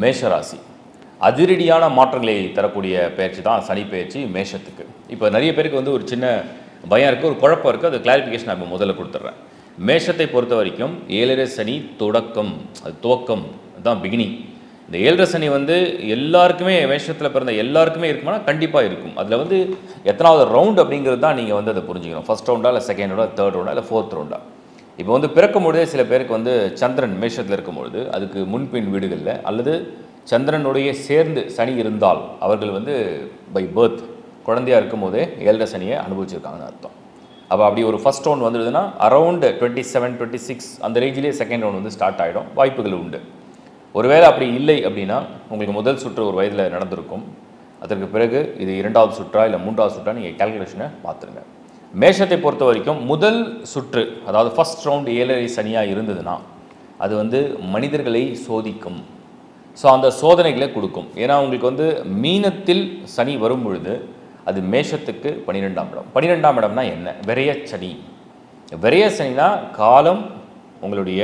மேஷ ராசி அதிரடியான மாற்றங்களை தரக்கூடிய பயிற்சி தான் சனி பயிற்சி மேஷத்துக்கு. இப்போ நிறைய பேருக்கு வந்து ஒரு சின்ன பயம் இருக்குது, ஒரு குழப்பம் இருக்குது. அது கிளாரிஃபிகேஷன் நான் இப்போ முதல்ல கொடுத்துட்றேன். மேஷத்தை பொறுத்த வரைக்கும் 7.5 சனி தொடக்கம், அது துவக்கம் தான் பிகினிங். இந்த 7.5 சனி வந்து எல்லாருக்குமே, மேஷத்தில் பிறந்த எல்லாருக்குமே இருக்குமானா கண்டிப்பாக இருக்கும். அதில் வந்து எத்தனாவது ரவுண்ட் அப்படிங்கிறது தான் நீங்கள் வந்து அதை புரிஞ்சுக்கணும். ஃபஸ்ட் ரவுண்டா இல்லை செகண்ட் ரவுண்டா, தேர்ட் ரவுண்டா இல்லை ஃபோர்த் ரவுண்டா. இப்போ வந்து பிறக்கும்பொழுதே சில பேருக்கு வந்து சந்திரன் மேஷத்தில் இருக்கும்பொழுது அதுக்கு முன்பின் வீடுகளில் அல்லது சந்திரனுடைய சேர்ந்து சனி இருந்தால் அவர்கள் வந்து பை பர்த் குழந்தையாக இருக்கும் போதே 7.5 சனியை அனுபவிச்சிருக்காங்கன்னு அர்த்தம். அப்போ அப்படி ஒரு ஃபஸ்ட் ரவுண்ட் வந்துடுதுன்னா அரௌண்ட் 27, 26 அந்த ரேஞ்சிலேயே செகண்ட் ரவுண்ட் வந்து ஸ்டார்ட் ஆகிடும், வாய்ப்புகள் உண்டு. ஒருவேளை அப்படி இல்லை அப்படின்னா உங்களுக்கு முதல் சுற்று ஒரு வயதில் நடந்திருக்கும். அதற்கு பிறகு இது 2வது சுற்றா இல்லை 3வது சுற்றா நீங்கள் கால்குலேஷனை பார்த்துருங்க. மேஷத்தை பொறுத்த வரைக்கும் முதல் சுற்று, அதாவது ஃபஸ்ட் ரவுண்ட் 7.5 சனியாக இருந்ததுன்னா அது வந்து மனிதர்களை சோதிக்கும். ஸோ அந்த சோதனைகளை கொடுக்கும். ஏன்னா உங்களுக்கு வந்து மீனத்தில் சனி வரும் பொழுது அது மேஷத்துக்கு 12ஆம் இடம். 12ஆம் இடம்னா என்ன? விரைய சனி. விரைய சனினா காலம், உங்களுடைய,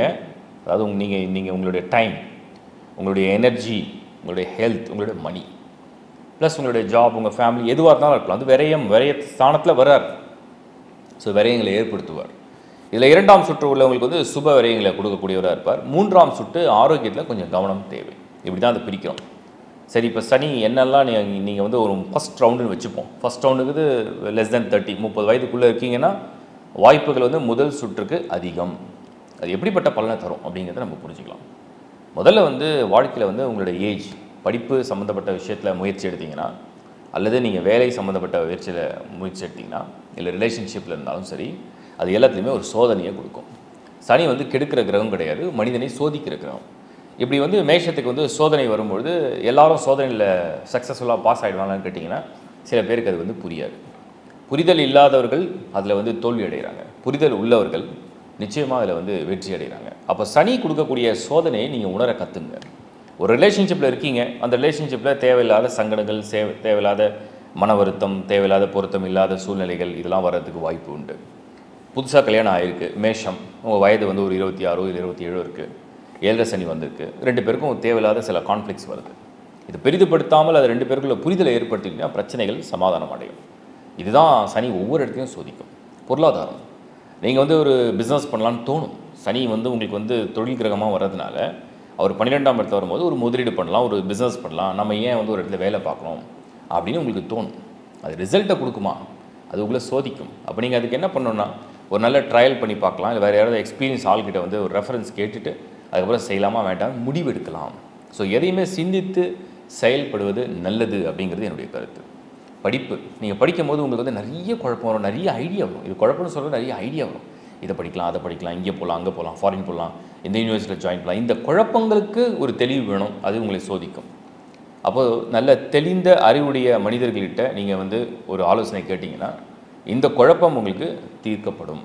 அதாவது நீங்கள் உங்களுடைய டைம், உங்களுடைய எனர்ஜி, உங்களுடைய ஹெல்த், உங்களுடைய மணி, ப்ளஸ் உங்களுடைய ஜாப், உங்கள் ஃபேமிலி, எதுவாக இருந்தாலும் இருக்கலாம். அது விரைய ஸ்தானத்தில் வர்றார். ஸோ விரயங்களை ஏற்படுத்துவார். இதில் 2ஆம் சுற்று உள்ளவங்களுக்கு வந்து சுப விரயங்களை கொடுக்கக்கூடியவராக இருப்பார். 3ஆம் சுற்று ஆரோக்கியத்தில் கொஞ்சம் கவனம் தேவை. இப்படி தான் அதை பிரிக்கிறோம். சரி, இப்போ சனி என்னெல்லாம் நீங்கள் வந்து ஒரு ஃபஸ்ட் ரவுண்டுன்னு வச்சுப்போம். ஃபஸ்ட் ரவுண்டுக்கு லெஸ் தென் 30 வயதுக்குள்ளே இருக்கீங்கன்னா வாய்ப்புகள் வந்து முதல் சுற்றுக்கு அதிகம். அது எப்படிப்பட்ட பலனை தரும் அப்படிங்கிறத நம்ம புரிஞ்சுக்கலாம். முதல்ல வந்து வாழ்க்கையில் வந்து உங்களுடைய ஏஜ், படிப்பு சம்மந்தப்பட்ட விஷயத்தில் முயற்சி எடுத்திங்கன்னா, அல்லது நீங்கள் வேலை சம்மந்தப்பட்ட முயற்சி எடுத்திங்கன்னா, இல்லை ரிலேஷன்ஷிப்பில் இருந்தாலும் சரி, அது எல்லாத்துலேயுமே ஒரு சோதனையை கொடுக்கும். சனி வந்து கெடுக்கிற கிரகம் கிடையாது, மனிதனை சோதிக்கிற கிரகம். இப்படி வந்து மேஷத்துக்கு வந்து சோதனை வரும்பொழுது எல்லாரும் சோதனையில் சக்ஸஸ்ஃபுல்லாக பாஸ் ஆகிடுவாங்கன்னு கேட்டிங்கன்னா சில பேருக்கு அது வந்து புரியாது. புரிதல் இல்லாதவர்கள் அதில் வந்து தோல்வி அடைகிறாங்க. புரிதல் உள்ளவர்கள் நிச்சயமாக அதில் வந்து வெற்றி அடைகிறாங்க. அப்போ சனி கொடுக்கக்கூடிய சோதனையை நீங்கள் உணர கற்றுங்க. ஒரு ரிலேஷன்ஷிப்பில் இருக்கீங்க, அந்த ரிலேஷன்ஷிப்பில் தேவையில்லாத சங்கடங்கள், தேவையில்லாத மன வருத்தம், தேவையில்லாத பொருத்தம் இல்லாத சூழ்நிலைகள் இதெல்லாம் வர்றதுக்கு வாய்ப்பு உண்டு. புதுசாக கல்யாணம் ஆகிருக்கு, மேஷம், உங்கள் வயது வந்து ஒரு 26 இல்லை 27 இருக்குது, 7.5 சனி வந்திருக்கு, 2 பேருக்கும் தேவையில்லாத சில கான்ஃப்ளிக்ஸ் வருது. இது பெரிதுபடுத்தாமல் அது 2 பேருக்குள்ள புரிதலை ஏற்படுத்திக்கிட்டா பிரச்சனைகள் சமாதானம் அடையும். இதுதான் சனி ஒவ்வொரு இடத்தையும் சோதிக்கும். பொருளாதாரம், நீங்கள் வந்து ஒரு பிஸ்னஸ் பண்ணலான்னு தோணும். சனி வந்து உங்களுக்கு வந்து தொழில் கிரகமாக வர்றதுனால அவர் 12ஆம் இடத்துல வரும்போது ஒரு முதலீடு பண்ணலாம், ஒரு பிஸ்னஸ் பண்ணலாம், நம்ம ஏன் வந்து ஒரு இடத்துல வேலை பார்க்கணும் அப்படின்னு உங்களுக்கு தோணும். அது ரிசல்ட்டை கொடுக்குமா? அது உங்களை சோதிக்கும். அப்போ நீங்கள் அதுக்கு என்ன பண்ணணும்னா, ஒரு நல்ல ட்ரையல் பண்ணி பார்க்கலாம், இல்லை வேறு யாராவது எக்ஸ்பீரியன்ஸ் ஆள்கிட்ட வந்து ஒரு ரெஃபரன்ஸ் கேட்டுட்டு அதுக்கப்புறம் செய்யலாமா வேண்டாம் முடிவு எடுக்கலாம். ஸோ எதையுமே சிந்தித்து செயல்படுவது நல்லது அப்படிங்கிறது என்னுடைய கருத்து. படிப்பு, நீங்கள் படிக்கும் போது உங்களுக்கு வந்து நிறைய குழப்பம் வரும், நிறைய ஐடியா வரும். இது குழப்பம்னு சொல்கிறது நிறைய ஐடியா வரும். இதை படிக்கலாம், அதை படிக்கலாம், இங்கே போகலாம், அங்கே போகலாம், ஃபாரின் போகலாம், இந்த யூனிவர்சிட்டியில் ஜாயின் பண்ணலாம். இந்த குழப்பங்களுக்கு ஒரு தெளிவு வேணும், அது உங்களை சோதிக்கும். அப்போது நல்ல தெளிந்த அறிவுடைய மனிதர்கள்கிட்ட நீங்கள் வந்து ஒரு ஆலோசனை கேட்டிங்கன்னா இந்த குழப்பம் உங்களுக்கு தீர்க்கப்படும்.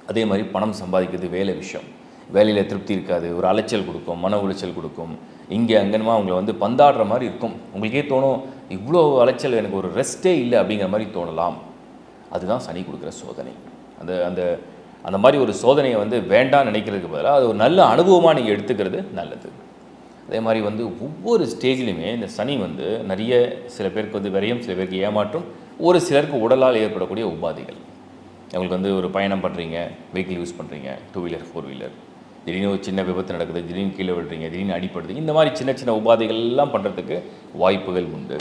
அதே மாதிரி பணம் சம்பாதிக்கிறது, வேலை விஷயம், வேலையில் திருப்தி இருக்காது, ஒரு அலைச்சல் கொடுக்கும், மன உளைச்சல் கொடுக்கும், இங்கே அங்கேனுமா அவங்கள வந்து பந்தாடுற மாதிரி இருக்கும். உங்களுக்கே தோணும், இவ்வளோ அலைச்சல், எனக்கு ஒரு ரெஸ்ட்டே இல்லை அப்படிங்கிற மாதிரி தோணலாம். அதுதான் சனி கொடுக்குற சோதனை. அந்த அந்த அந்த மாதிரி ஒரு சோதனையை வந்து வேண்டாம் நினைக்கிறதுக்கு பதிலாக அது ஒரு நல்ல அனுபவமாக நீங்கள் எடுத்துக்கிறது நல்லது. அதே மாதிரி வந்து ஒவ்வொரு ஸ்டேஜ்லையுமே இந்த சனி வந்து நிறைய, சில பேருக்கு வந்து விரயம், சில பேருக்கு ஏமாற்றம், ஒரு சிலருக்கு உடலால் ஏற்படக்கூடிய உபாதைகள். அவங்களுக்கு வந்து ஒரு பயணம் பண்ணுறீங்க, வெஹிக்கிள் யூஸ் பண்ணுறீங்க, 2 வீலர் 4 வீலர், திடீர்னு ஒரு சின்ன விபத்து நடக்குது, திடீர்னு கீழே விடுறீங்க, திடீர்னு அடிப்படுது, இந்த மாதிரி சின்ன சின்ன உபாதைகள் எல்லாம் பண்ணுறதுக்கு வாய்ப்புகள் உண்டு.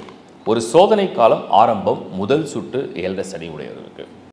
ஒரு சோதனை காலம் ஆரம்பம் முதல் சுற்று 7.5 சனி உடையவர்களுக்கு.